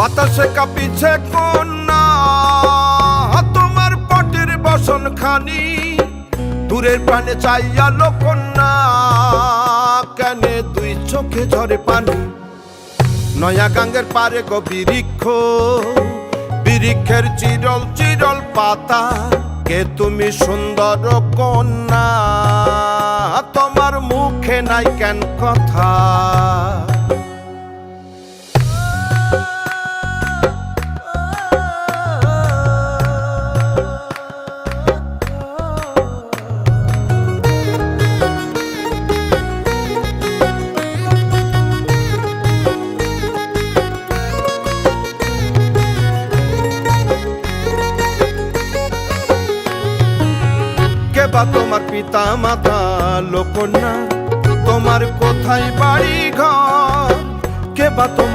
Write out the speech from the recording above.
বাতাসে কাঁপিছে কন্যা, তোমার পটের বসন খানি দূরের প্রাণে চাইয়া কন্যা, কেনে দুই চোখে ঝরে পানি। নয়া গাঙ্গের পারে গো বৃক্ষ, বৃক্ষের চিরল চিরল পাতা, কে তুমি সুন্দর কন্যা, তোমার মুখে নাই কেন কথা। কেবা তোমার পিতা মাতা লোকন্যা, তোমার কোথায় বাড়ি ঘর, কেবা তোমার